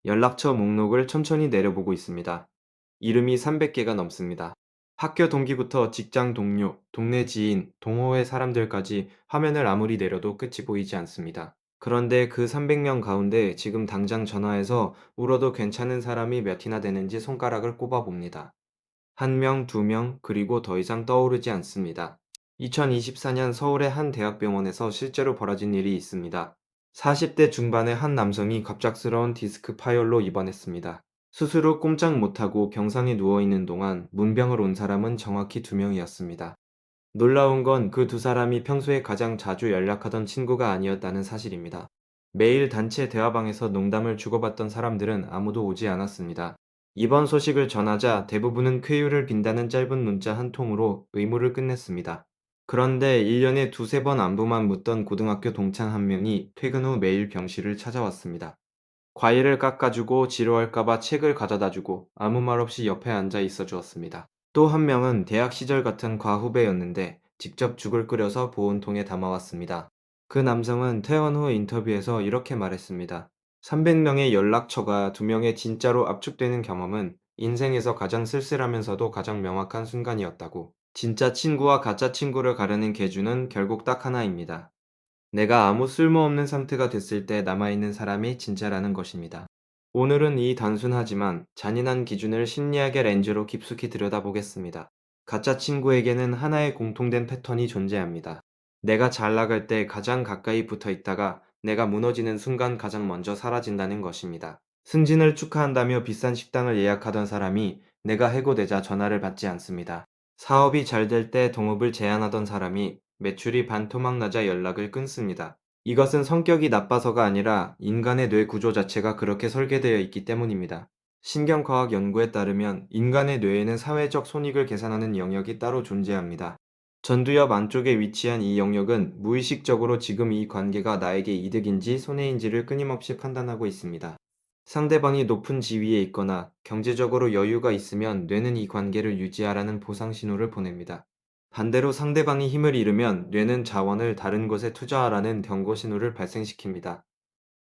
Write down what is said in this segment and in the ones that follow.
연락처 목록을 천천히 내려보고 있습니다. 이름이 300개가 넘습니다. 학교 동기부터 직장 동료, 동네 지인, 동호회 사람들까지 화면을 아무리 내려도 끝이 보이지 않습니다. 그런데 그 300명 가운데 지금 당장 전화해서 울어도 괜찮은 사람이 몇이나 되는지 손가락을 꼽아 봅니다. 한 명, 두 명, 그리고 더 이상 떠오르지 않습니다. 2024년 서울의 한 대학병원에서 실제로 벌어진 일이 있습니다. 40대 중반의 한 남성이 갑작스러운 디스크 파열로 입원했습니다. 수술 후 꼼짝 못하고 병상에 누워있는 동안 문병을 온 사람은 정확히 2명이었습니다. 놀라운 건 그 두 사람이 평소에 가장 자주 연락하던 친구가 아니었다는 사실입니다. 매일 단체 대화방에서 농담을 주고받던 사람들은 아무도 오지 않았습니다. 이번 소식을 전하자 대부분은 쾌유를 빈다는 짧은 문자 한 통으로 의무를 끝냈습니다. 그런데 1년에 두세 번 안부만 묻던 고등학교 동창 한 명이 퇴근 후 매일 병실을 찾아왔습니다. 과일을 깎아주고 지루할까봐 책을 가져다주고 아무 말 없이 옆에 앉아 있어 주었습니다. 또 한 명은 대학 시절 같은 과후배였는데 직접 죽을 끓여서 보온통에 담아왔습니다. 그 남성은 퇴원 후 인터뷰에서 이렇게 말했습니다. 300명의 연락처가 2명에 진짜로 압축되는 경험은 인생에서 가장 쓸쓸하면서도 가장 명확한 순간이었다고. 진짜 친구와 가짜 친구를 가르는 계주는 결국 딱 하나입니다. 내가 아무 쓸모없는 상태가 됐을 때 남아있는 사람이 진짜라는 것입니다. 오늘은 이 단순하지만 잔인한 기준을 심리학의 렌즈로 깊숙이 들여다보겠습니다. 가짜 친구에게는 하나의 공통된 패턴이 존재합니다. 내가 잘 나갈 때 가장 가까이 붙어 있다가 내가 무너지는 순간 가장 먼저 사라진다는 것입니다. 승진을 축하한다며 비싼 식당을 예약하던 사람이 내가 해고되자 전화를 받지 않습니다. 사업이 잘 될 때 동업을 제안하던 사람이 매출이 반토막 나자 연락을 끊습니다. 이것은 성격이 나빠서가 아니라 인간의 뇌 구조 자체가 그렇게 설계되어 있기 때문입니다. 신경과학 연구에 따르면 인간의 뇌에는 사회적 손익을 계산하는 영역이 따로 존재합니다. 전두엽 안쪽에 위치한 이 영역은 무의식적으로 지금 이 관계가 나에게 이득인지 손해인지를 끊임없이 판단하고 있습니다. 상대방이 높은 지위에 있거나 경제적으로 여유가 있으면 뇌는 이 관계를 유지하라는 보상 신호를 보냅니다. 반대로 상대방이 힘을 잃으면 뇌는 자원을 다른 곳에 투자하라는 경고 신호를 발생시킵니다.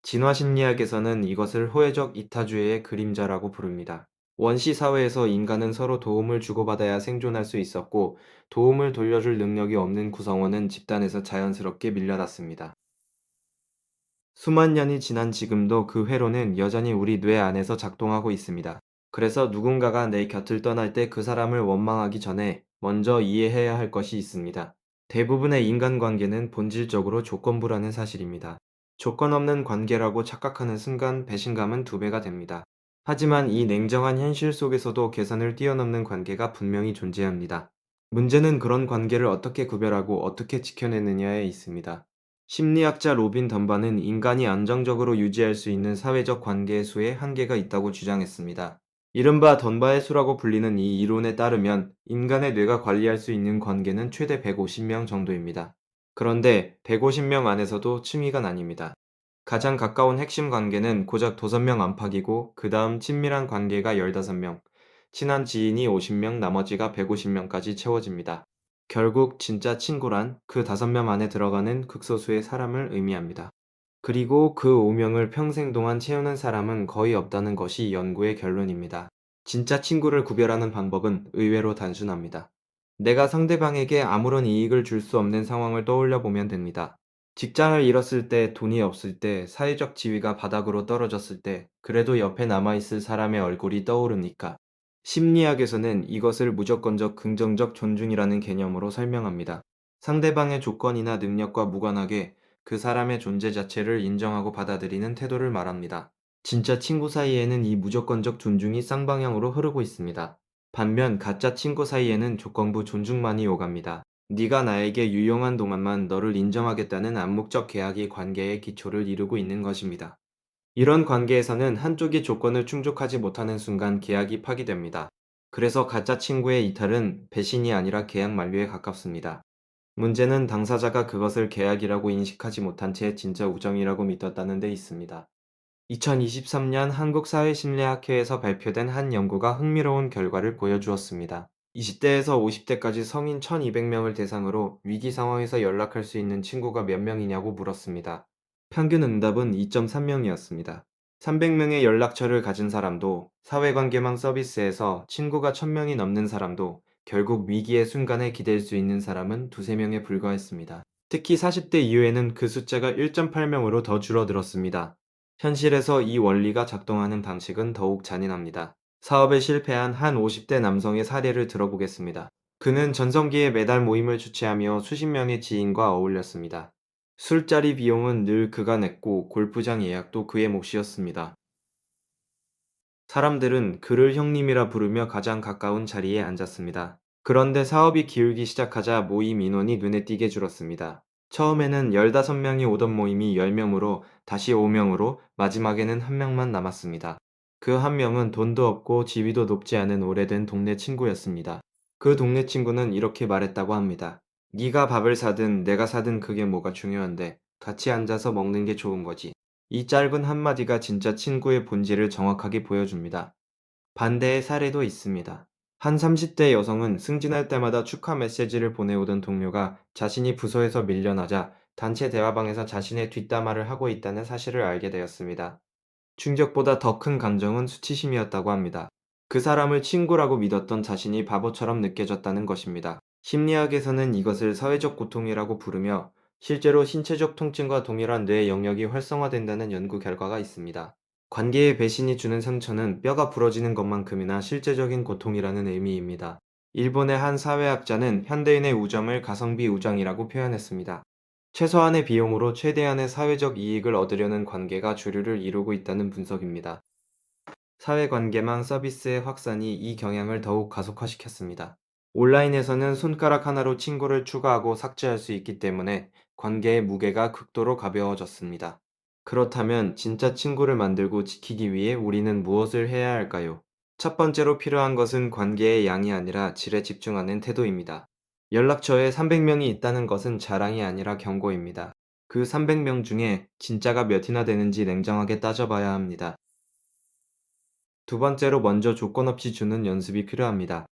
진화 심리학에서는 이것을 호혜적 이타주의의 그림자라고 부릅니다. 원시 사회에서 인간은 서로 도움을 주고받아야 생존할 수 있었고, 도움을 돌려줄 능력이 없는 구성원은 집단에서 자연스럽게 밀려났습니다. 수만 년이 지난 지금도 그 회로는 여전히 우리 뇌 안에서 작동하고 있습니다. 그래서 누군가가 내 곁을 떠날 때 그 사람을 원망하기 전에 먼저 이해해야 할 것이 있습니다. 대부분의 인간관계는 본질적으로 조건부라는 사실입니다. 조건 없는 관계라고 착각하는 순간 배신감은 2배가 됩니다. 하지만 이 냉정한 현실 속에서도 계산을 뛰어넘는 관계가 분명히 존재합니다. 문제는 그런 관계를 어떻게 구별하고 어떻게 지켜내느냐에 있습니다. 심리학자 로빈 덤바는 인간이 안정적으로 유지할 수 있는 사회적 관계의 수에 한계가 있다고 주장했습니다. 이른바 덤바의 수라고 불리는 이 이론에 따르면 인간의 뇌가 관리할 수 있는 관계는 최대 150명 정도입니다. 그런데 150명 안에서도 층위가 나뉩니다. 가장 가까운 핵심 관계는 고작 5명 안팎이고 그 다음 친밀한 관계가 15명, 친한 지인이 50명, 나머지가 150명까지 채워집니다. 결국 진짜 친구란 그 5명 안에 들어가는 극소수의 사람을 의미합니다. 그리고 그 5명을 평생 동안 채우는 사람은 거의 없다는 것이 연구의 결론입니다. 진짜 친구를 구별하는 방법은 의외로 단순합니다. 내가 상대방에게 아무런 이익을 줄 수 없는 상황을 떠올려 보면 됩니다. 직장을 잃었을 때, 돈이 없을 때, 사회적 지위가 바닥으로 떨어졌을 때, 그래도 옆에 남아있을 사람의 얼굴이 떠오르니까. 심리학에서는 이것을 무조건적 긍정적 존중이라는 개념으로 설명합니다. 상대방의 조건이나 능력과 무관하게 그 사람의 존재 자체를 인정하고 받아들이는 태도를 말합니다. 진짜 친구 사이에는 이 무조건적 존중이 쌍방향으로 흐르고 있습니다. 반면 가짜 친구 사이에는 조건부 존중만이 오갑니다. 네가 나에게 유용한 동안만 너를 인정하겠다는 암묵적 계약이 관계의 기초를 이루고 있는 것입니다. 이런 관계에서는 한쪽이 조건을 충족하지 못하는 순간 계약이 파기됩니다. 그래서 가짜 친구의 이탈은 배신이 아니라 계약 만료에 가깝습니다. 문제는 당사자가 그것을 계약이라고 인식하지 못한 채 진짜 우정이라고 믿었다는 데 있습니다. 2023년 한국사회심리학회에서 발표된 한 연구가 흥미로운 결과를 보여주었습니다. 20대에서 50대까지 성인 1200명을 대상으로 위기 상황에서 연락할 수 있는 친구가 몇 명이냐고 물었습니다. 평균 응답은 2.3명이었습니다. 300명의 연락처를 가진 사람도, 사회관계망 서비스에서 친구가 1000명이 넘는 사람도 결국 위기의 순간에 기댈 수 있는 사람은 두세 명에 불과했습니다. 특히 40대 이후에는 그 숫자가 1.8명으로 더 줄어들었습니다. 현실에서 이 원리가 작동하는 방식은 더욱 잔인합니다. 사업에 실패한 한 50대 남성의 사례를 들어보겠습니다. 그는 전성기에 매달 모임을 주최하며 수십 명의 지인과 어울렸습니다. 술자리 비용은 늘 그가 냈고 골프장 예약도 그의 몫이었습니다. 사람들은 그를 형님이라 부르며 가장 가까운 자리에 앉았습니다. 그런데 사업이 기울기 시작하자 모임 인원이 눈에 띄게 줄었습니다. 처음에는 15명이 오던 모임이 10명으로 다시 5명으로 마지막에는 한 명만 남았습니다. 그 한 명은 돈도 없고 지위도 높지 않은 오래된 동네 친구였습니다. 그 동네 친구는 이렇게 말했다고 합니다. 네가 밥을 사든 내가 사든 그게 뭐가 중요한데 같이 앉아서 먹는 게 좋은 거지. 이 짧은 한마디가 진짜 친구의 본질을 정확하게 보여줍니다. 반대의 사례도 있습니다. 한 30대 여성은 승진할 때마다 축하 메시지를 보내오던 동료가 자신이 부서에서 밀려나자 단체 대화방에서 자신의 뒷담화를 하고 있다는 사실을 알게 되었습니다. 충격보다 더 큰 감정은 수치심이었다고 합니다. 그 사람을 친구라고 믿었던 자신이 바보처럼 느껴졌다는 것입니다. 심리학에서는 이것을 사회적 고통이라고 부르며 실제로 신체적 통증과 동일한 뇌 영역이 활성화된다는 연구 결과가 있습니다. 관계의 배신이 주는 상처는 뼈가 부러지는 것만큼이나 실제적인 고통이라는 의미입니다. 일본의 한 사회학자는 현대인의 우정을 가성비 우정이라고 표현했습니다. 최소한의 비용으로 최대한의 사회적 이익을 얻으려는 관계가 주류를 이루고 있다는 분석입니다. 사회관계망 서비스의 확산이 이 경향을 더욱 가속화시켰습니다. 온라인에서는 손가락 하나로 친구를 추가하고 삭제할 수 있기 때문에 관계의 무게가 극도로 가벼워졌습니다. 그렇다면 진짜 친구를 만들고 지키기 위해 우리는 무엇을 해야 할까요? 첫 번째로 필요한 것은 관계의 양이 아니라 질에 집중하는 태도입니다. 연락처에 300명이 있다는 것은 자랑이 아니라 경고입니다. 그 300명 중에 진짜가 몇이나 되는지 냉정하게 따져봐야 합니다. 두 번째로 먼저 조건 없이 주는 연습이 필요합니다.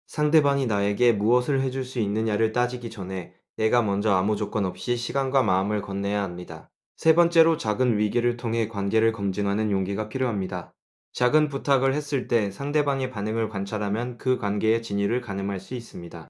상대방이 나에게 무엇을 해줄 수 있느냐를 따지기 전에 내가 먼저 아무 조건 없이 시간과 마음을 건네야 합니다. 세 번째로 작은 위기를 통해 관계를 검증하는 용기가 필요합니다. 작은 부탁을 했을 때 상대방의 반응을 관찰하면 그 관계의 진위를 가늠할 수 있습니다.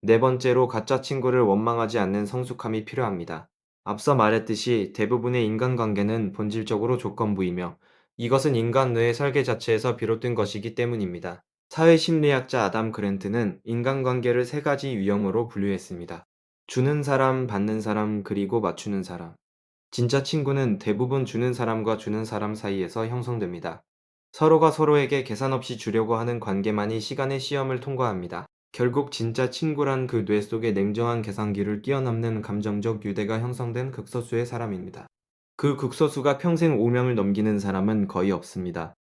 네 번째로 가짜 친구를 원망하지 않는 성숙함이 필요합니다. 앞서 말했듯이 대부분의 인간관계는 본질적으로 조건부이며 이것은 인간 뇌의 설계 자체에서 비롯된 것이기 때문입니다. 사회심리학자 아담 그랜트는 인간관계를 세 가지 유형으로 분류했습니다. 주는 사람, 받는 사람, 그리고 맞추는 사람. 진짜 친구는 대부분 주는 사람과 주는 사람 사이에서 형성됩니다. 서로가 서로에게 계산 없이 주려고 하는 관계만이 시간의 시험을 통과합니다. 결국 진짜 친구란 그 뇌 속의 냉정한 계산기를 뛰어넘는 감정적 유대가 형성된 극소수의 사람입니다. 그 극소수가 평생 5명을 넘기는 사람은 거의 없습니다.